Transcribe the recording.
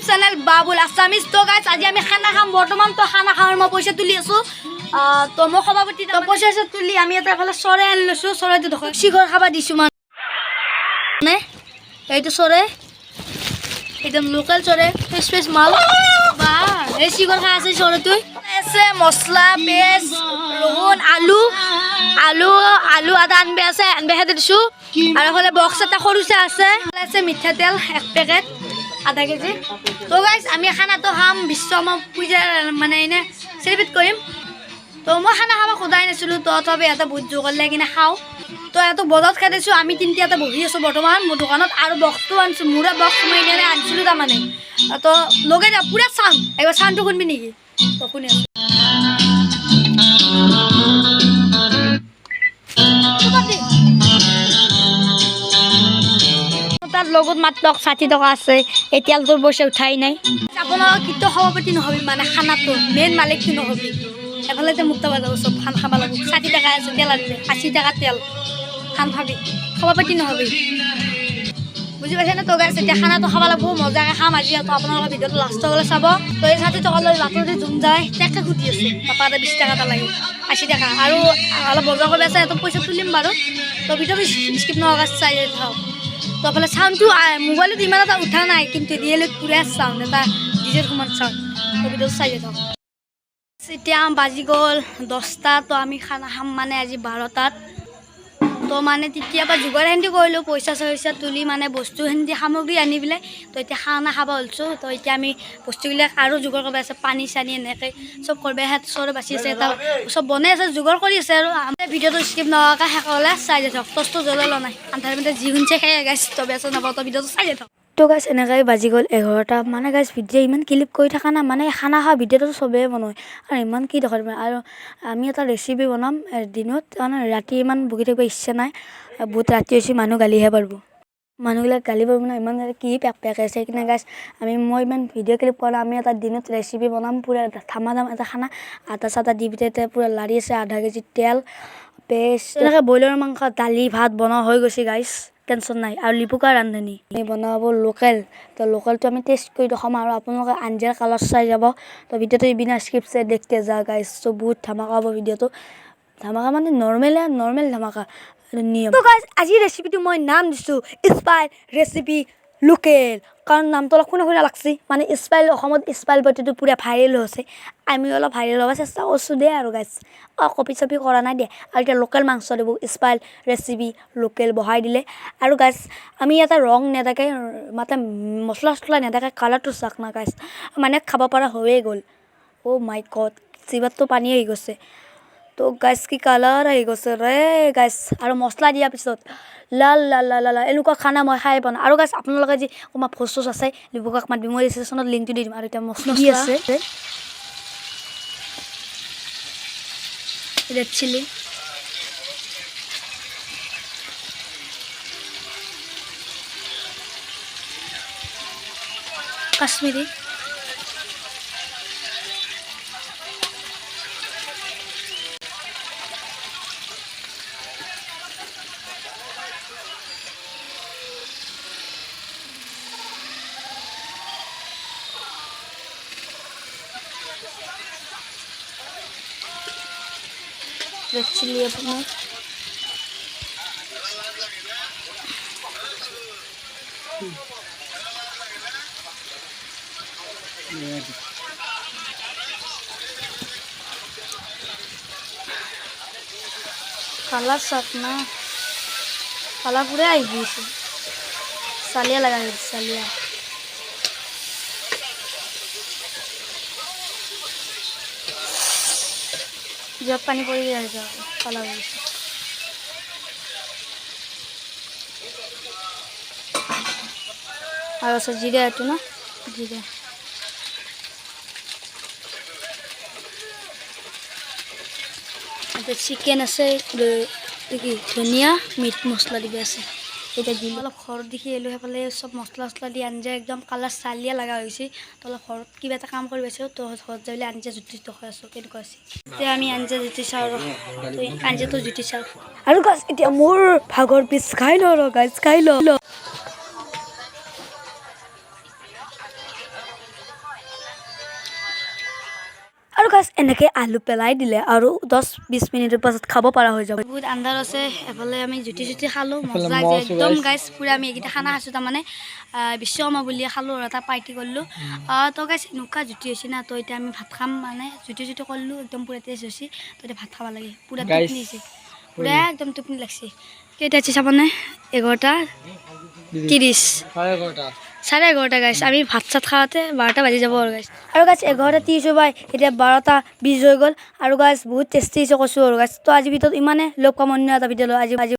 Channel Babul Assamese. তো guys আজি আমি খানা খাম। বৰ্তমান তো খানা খাওয়াৰ মই পইচা তুলি আছো। তো মই সভাপতি পইচা তুলি আমি এটা এফালে চৰাই আনি লৈছো। চৰাইটো দেখো চিঘৰ খাবা দিছো মানে এইটো চৰাই একদম লোকেল চৰাই ফ্ৰেছ ফ্ৰেছ মাল। বা এই চিঘৰ খাই আছে চৰাইটো। আছে মছলা পেঁয়াজ ৰহুন আলু আলু আলু আদা আনবে আছে আনবে খাই দিছো। আৰু এফালে বক্স এটা সৰুচা আছে আছে মিঠাতেল 1 পেকেট আধা কেজি। তো গাইজ আমি খানাটো খাম বিশ্বকৰ্মা পূজা মানে এনে চেলিব্ৰেট কৰিম। তো মই খানা খাব খোদাই নাছিলোঁ। তো তথাপি এটা বহুত জোৰ কৰিলে কিনে খাওঁ। তো ইয়াতো বজাৰত খাই দিছোঁ। আমি তিনিটা বহি আছোঁ বৰ্তমান মোৰ দোকানত। আৰু বক্সটো আনিছোঁ মোৰে বক্স মই এনে আনিছিলোঁ তাৰমানে। তো লগাই দিয়া পুৰা চাউণ্ড একবাৰ চাউণ্ডটো শুনবি নেকি? তো শুনি আছোঁ। তাৰ লগত মাত্ৰ 60 টকা আছে। এতিয়া তোৰ পইচা উঠাই নাই। আপোনাৰ কিন্তু সভাপতি নহবি মানে খানাটো মেইন মালিকটো নহবি। এফালে মুক্ত বাজাব চব খান খাব লাগিব। 60 টকা আছে তেল আনিলে 80 টকা তেল খান খাবি। সভাপতি নহবি বুজি পাইছে না? তো গাইছ এতিয়া খানাটো খাব লাগিব মজাকৈ খাম আজি। তো আপোনালোকৰ ভিডিঅ'টো লাষ্টলৈ চাব। তো এই 60 টকা লৈ বাটতে যোন যায় তাকে সুধি আছোঁ পাপা এটা 20 টকা এটা লাগে 80 টকা আৰু অলপ বজাৰ কৰি আছে। সিহঁতক পইচা তুলিম বাৰু। তো ভিডিঅ'টো স্কিপ নকৰাকৈ চাই থাকক। তো এফালে চাউণ্ডটো মোবাইলত ইমান এটা উঠা নাই কিন্তু ৰিয়েলিত পুৰা চাউণ্ড এটা ডিজেৰ সমান চাউণ্ড। তো ভিডিঅ'টো চাই থাকক। এতিয়া বাজি গ'ল 10টা। তো আমি খানা খাম মানে আজি 12টাত। তো মানে তেতিয়াৰ পৰা যোগাৰ সেনেকৈ কৰিলোঁ পইচা চইচা তুলি মানে বস্তু সেনেকৈ সামগ্ৰী আনি পেলাই। তো এতিয়া খানা খাব ওলছোঁ। তো এতিয়া আমি বস্তুবিলাক আৰু যোগাৰ কৰিব আছে পানী চানী এনেকৈ চব কৰিব চৰে বাচি আছে। এটা চব বনাই আছে যোগাৰ কৰি আছে। আৰু ভিডিঅ'টো স্কিপ নকৰাকৈ শেষলৈ চাই থাকক। টচটো জ্বলাই লোৱা নাই আন্ধাৰ ভিতৰত যি শুনিছে সেয়াই গাইছ। তো বেচা নাপাওঁ তো ভিডিঅ'টো চাই থাকক। তো গাইছ এনেকৈ বাজি গ'ল 11টা মানে গাইছ ভিডিঅ' ইমান ক্লিপ কৰি থকা না মানে খানা খোৱা ভিডিঅ'টো চবেই বনায় আৰু ইমান কি দেখাব। আৰু আমি এটা ৰেচিপি বনাম দিনত মানে ৰাতি ইমান বহি থাকিব ইচ্ছা নাই। বহুত ৰাতি হৈছে মানুহ গালিহে পাৰিব। মানুহবিলাক গালি পাৰিব না ইমান কি পেক পেকাইছে কিনে গাইছ। মই ইমান ভিডিঅ' ক্লিপ কৰা আমি এটা দিনত ৰেচিপি বনাম পূৰা ধামাধাম এটা খানা। আটা চাটা দি পিঠাই পূৰা লাৰি আছে আধা কেজি তেল পেষ্ট এনেকৈ ব্ৰইলাৰৰ মাংস দালি ভাত বনোৱা হৈ গৈছে গাইছ। টেনশ্যন নাই। আৰু লিপুকা ৰান্ধনি আমি বনাব লোকেল। তো লোকেলটো আমি টেষ্ট কৰি দেখাম আৰু আপোনালোকে আঞ্জাৰ কালাৰ চাই যাব। তো ভিডিঅ'টো বিনা স্ক্ৰিপ্ট চাই দেখতে যা গাইছ। তো বহুত ধামাকা হ'ব ভিডিঅ'টো। ধামাকা মানে নৰ্মেল ধামাকা নিয়ম। তো গাইছ আজিৰ ৰেচিপিটো মই নাম দিছোঁ স্পাইল ৰেচিপি লোকেল। কাৰণ নামটো অলপ শুনা শুনা লাগছে মানে স্পাইল অসমত স্পাইল বস্তুটো পূৰা ভাইৰেল হৈছে। আমি অলপ ভাইৰেল হ'ব চেষ্টা কৰিছোঁ দে আৰু গাইছ। কপি চপি কৰা নাই দে। আৰু এতিয়া লোকেল মাংস দিব স্পাইল ৰেচিপি লোকেল বহাই দিলে। আৰু গাইছ আমি এটা ৰং নেদাকৈ মানে মছলা চছলা নেদাকৈ কালাৰটো চাওক না গাইছ মানে খাব পৰা হৈয়ে গ'ল। অ' মাই গড জিভাততো পানী আহি গৈছে। তো গাইছ কি কালাৰ আহি গৈছে ৰে গাইছ। আৰু মছলা দিয়াৰ পিছত লাল লাল লাল লাল এনেকুৱা খানা মই খাই পোৱা নাই। আৰু গাইছ আপোনালোকে যি ক'ৰবাত ভোজ চোজ আছে লিপুকাক মাতিব মই ৰেজিষ্ট্ৰেশ্যনত লিংকটো দি দিম। আৰু এতিয়া মছলা দি আছে red chilli Kashmiri red chilli আপনার কালার সাত না কালার পুরে আই দিয়েছে সালিয়া লাগা দিয়েছে সালিয়া জব পানি পড়ে যাচ্ছে কালার হয়েছে আর আছে জিরা একটু না জিরা চিকেন আছে কি ধনিয়া মিট মশলা দিবে আছে এটা দিম অলপ ঘৰত দেখি এলো সেইফালে সব মছলা চছলা দি আঞ্জা একদম কালাৰ চালিয়া লগা হৈছে তো অলপ ঘৰত কিবা এটা কাম কৰি আছোঁ তো ঘৰত যাবলৈ আঞ্জা জুতি দেখাই আছোঁ কেনেকুৱা আছে এতিয়া আমি আঞ্জা জুতি চাওঁ তো আঞ্জাটো জুতি চাওঁ আৰু গাছ এতিয়া মোৰ ভাগৰ পিছ খাই ল গাছ খাই ল আৰু গাছ এনেকৈ আলু পেলাই দিলে আৰু 10-20 মিনিটৰ পাছত খাব পৰা হৈ যাব বহুত আন্ধাৰ আছে এফালে আমি জুতি খালোঁ মজা একদম গাইছ পুৰা আমি এইকেইটা খানা খাইছোঁ তাৰমানে বিশ্বকৰ্মা বুলিয়ে খালোঁ আৰু এটা পাৰ্টি কৰিলোঁ তো গাইছ এনেকুৱা জুতি হৈছে না তো এতিয়া আমি ভাত খাম মানে জুতি কৰিলোঁ একদম পুৰা টেষ্ট হৈছে তো এতিয়া ভাত খাব লাগে পুৰা টোপনি হৈছে পুৰা একদম টোপনি লাগছে কেইটা আছে চাবনে 11:30 11:30 গাইছ আমি ভাত চাত খাওঁতে 12টা বাজি যাব আৰু গাইছ আৰু গাইছ 11:30 বাই এতিয়া 12:20 হৈ গ'ল আৰু গাইছ বহুত টেষ্টি হৈছে কৈছোঁ আৰু গাইছ তো আজিৰ ভিতৰত ইমানে লগ পাম অন্য এটা ভিডিঅ' আজি